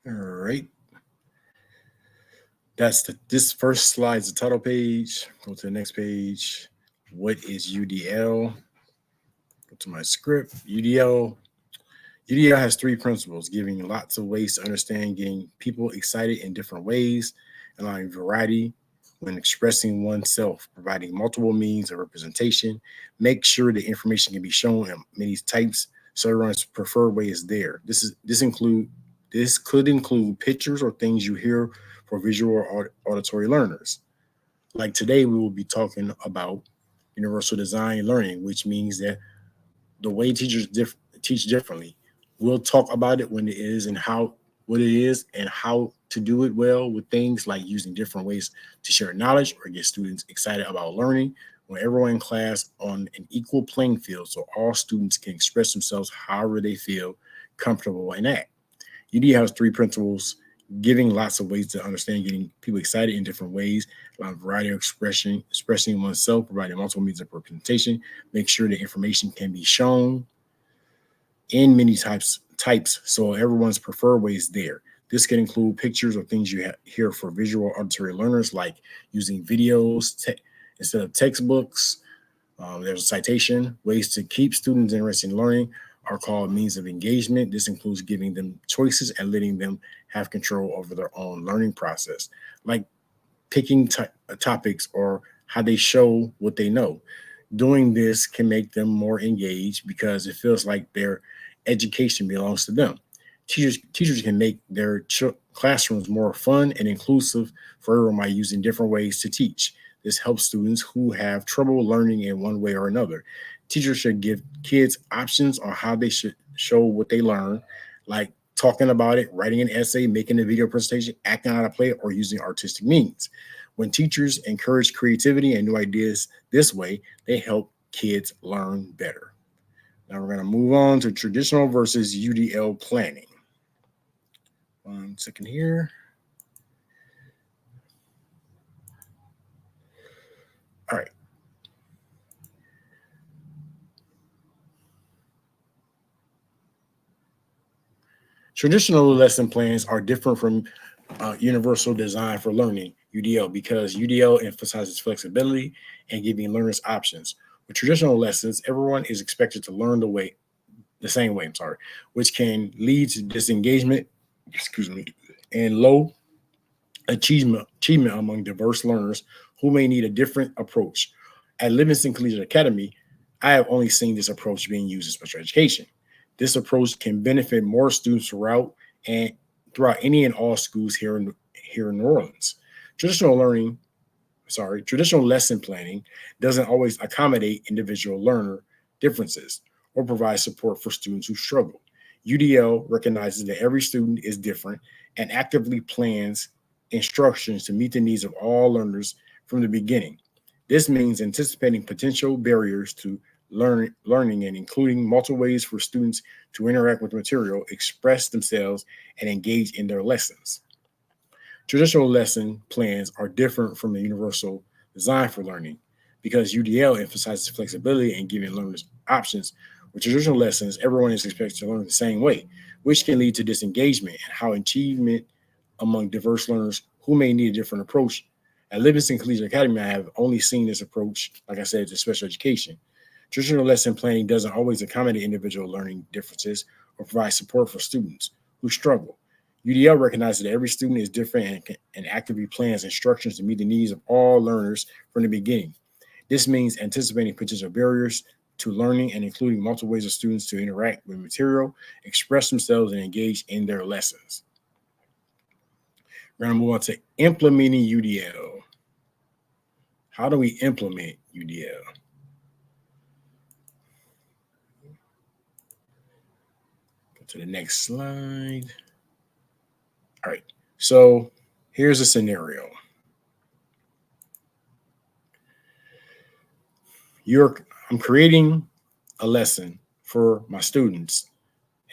All right. This first slide is the title page. Go to the next page. What is UDL? Go to my script. UDL has three principles, giving lots of ways to understand, getting people excited in different ways, allowing variety when expressing oneself, providing multiple means of representation, make sure the information can be shown in many types so everyone's preferred way is there. This could include pictures or things you hear for visual or auditory learners. Like today, we will be talking about universal design learning, which means that the way teach differently. We'll talk about it when it is and how what it is and how to do it well with things like using different ways to share knowledge or get students excited about learning when everyone in class on an equal playing field so all students can express themselves however they feel comfortable and act. UD has three principles giving lots of ways to understand, getting people excited in different ways, allowing variety of expressing oneself, providing multiple means of representation, make sure the information can be shown in many types so everyone's preferred way is there. This can include pictures or things you hear for visual auditory learners, like using videos instead of textbooks. There's a citation. Ways to keep students interested in learning are called means of engagement. This includes giving them choices and letting them have control over their own learning process, like picking topics or how they show what they know. Doing this can make them more engaged because it feels like their education belongs to them. Teachers can make their classrooms more fun and inclusive for everyone by using different ways to teach. This helps students who have trouble learning in one way or another. Teachers should give kids options on how they should show what they learn, like talking about it, writing an essay, making a video presentation, acting out a play, or using artistic means. When teachers encourage creativity and new ideas this way, they help kids learn better. Now we're going to move on to traditional versus UDL planning. 1 second here. All right. Traditional lesson plans are different from Universal Design for Learning, UDL, because UDL emphasizes flexibility and giving learners options. With traditional lessons, everyone is expected to learn the same way, which can lead to disengagement, excuse me, and low achievement among diverse learners who may need a different approach. At Livingston Collegiate Academy, I have only seen this approach being used in special education. This approach can benefit more students throughout any and all schools here in New Orleans. Traditional learning, traditional lesson planning doesn't always accommodate individual learner differences or provide support for students who struggle. UDL recognizes that every student is different and actively plans instructions to meet the needs of all learners from the beginning. This means anticipating potential barriers to learning and including multiple ways for students to interact with the material, express themselves, and engage in their lessons. Traditional lesson plans are different from the universal design for learning because UDL emphasizes flexibility and giving learners options. With traditional lessons, everyone is expected to learn the same way, which can lead to disengagement and how achievement among diverse learners who may need a different approach. At Livingston Collegiate Academy, I have only seen this approach, like I said, to special education. Traditional lesson planning doesn't always accommodate individual learning differences or provide support for students who struggle. UDL recognizes that every student is different and actively plans instructions to meet the needs of all learners from the beginning. This means anticipating potential barriers to learning and including multiple ways of students to interact with material, express themselves, and engage in their lessons. We're going to move on to implementing UDL. How do we implement UDL? Go to the next slide. All right. So here's a scenario. I'm creating a lesson for my students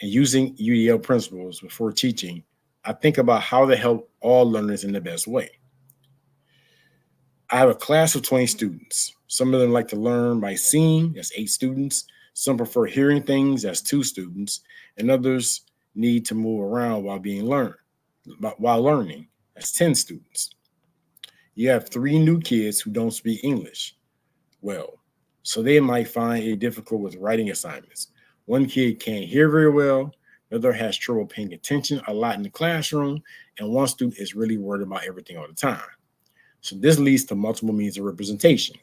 and using UDL principles before teaching. I think about how to help all learners in the best way. I have a class of 20 students. Some of them like to learn by seeing, that's 8 students. Some prefer hearing things, that's 2 students. And others need to move around while being learned. while learning. That's 10 students. You have 3 new kids who don't speak English well, so they might find it difficult with writing assignments. One kid can't hear very well, another has trouble paying attention a lot in the classroom, and one student is really worried about everything all the time. So this leads to multiple means of representation.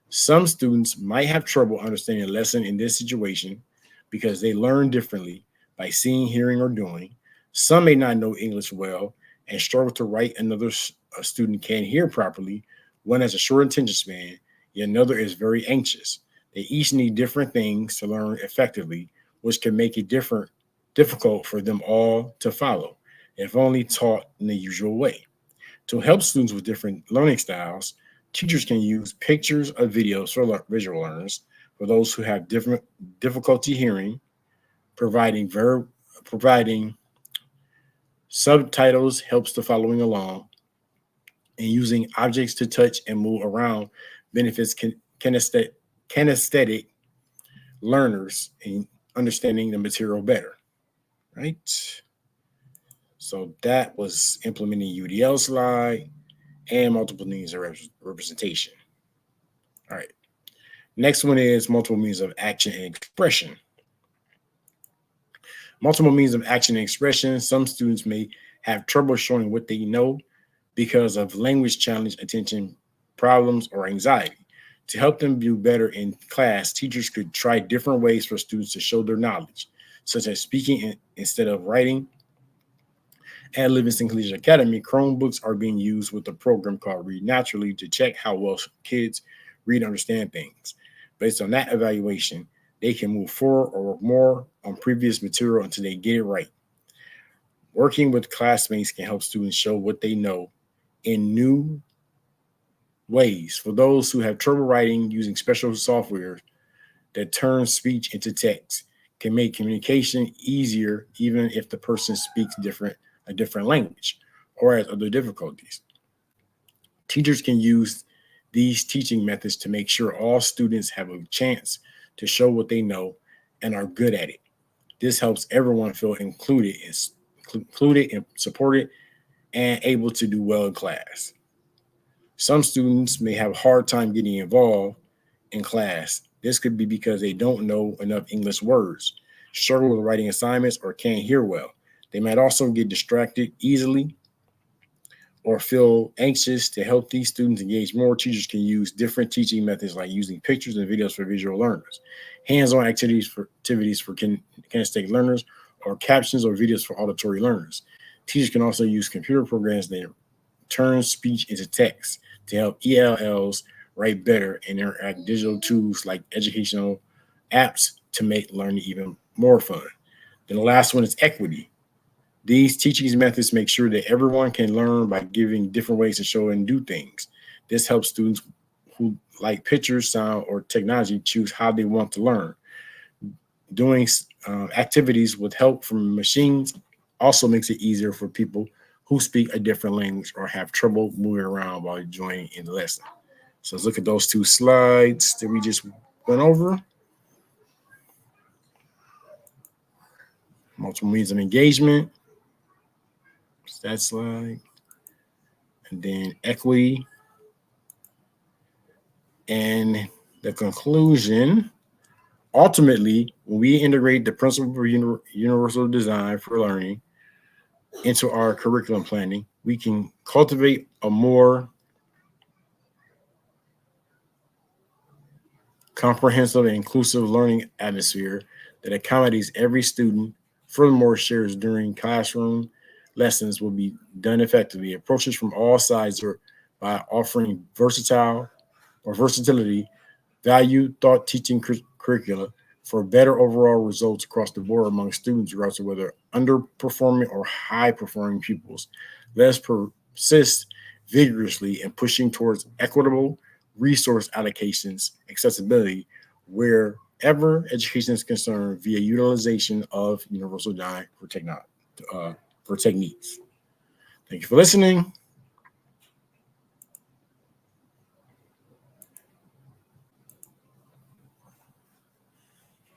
Some students might have trouble understanding a lesson in this situation because they learn differently by seeing, hearing, or doing. Some may not know English well and struggle to write. A student can't hear properly. One has a short attention span, yet another is very anxious. They each need different things to learn effectively, which can make it difficult for them all to follow, if only taught in the usual way. To help students with different learning styles, teachers can use pictures or videos for visual learners. For those who have different difficulty hearing, providing subtitles helps the following along, and using objects to touch and move around benefits kinesthetic learners in understanding the material better. Right. So that was implementing UDL slide and multiple means of representation. All right. Next one is multiple means of action and expression. Multiple means of action and expression. Some students may have trouble showing what they know because of language challenge, attention problems, or anxiety. To help them do better in class, teachers could try different ways for students to show their knowledge, such as speaking instead of writing. At Livingston Collegiate Academy, Chromebooks are being used with a program called Read Naturally to check how well kids read and understand things. Based on that evaluation, they can move forward or more on previous material until they get it right. Working with classmates can help students show what they know in new ways. For those who have trouble writing, using special software that turns speech into text can make communication easier, even if the person speaks a different language or has other difficulties. Teachers can use these teaching methods to make sure all students have a chance to show what they know and are good at it. This helps everyone feel included and supported and able to do well in class. Some students may have a hard time getting involved in class. This could be because they don't know enough English words, struggle with writing assignments, or can't hear well. They might also get distracted easily or feel anxious. To help these students engage more, teachers can use different teaching methods like using pictures and videos for visual learners, hands-on activities for kinesthetic learners, or captions or videos for auditory learners. Teachers can also use computer programs that turn speech into text to help ELLs write better and interact digital tools like educational apps to make learning even more fun. Then the last one is equity. These teaching methods make sure that everyone can learn by giving different ways to show and do things. This helps students who like pictures, sound, or technology choose how they want to learn. Doing activities with help from machines also makes it easier for people who speak a different language or have trouble moving around while joining in the lesson. So let's look at those 2 slides that we just went over. Multiple means of engagement. That slide. And then equity. And the conclusion, ultimately, when we integrate the principle of universal design for learning into our curriculum planning, we can cultivate a more comprehensive and inclusive learning atmosphere that accommodates every student. Furthermore, shares during classroom lessons will be done effectively. Approaches from all sides by offering versatility, value, thought teaching curricula for better overall results across the board among students, regardless of whether underperforming or high performing pupils. Let us persist vigorously in pushing towards equitable resource allocations, accessibility, wherever education is concerned, via utilization of universal design for techniques. Thank you for listening.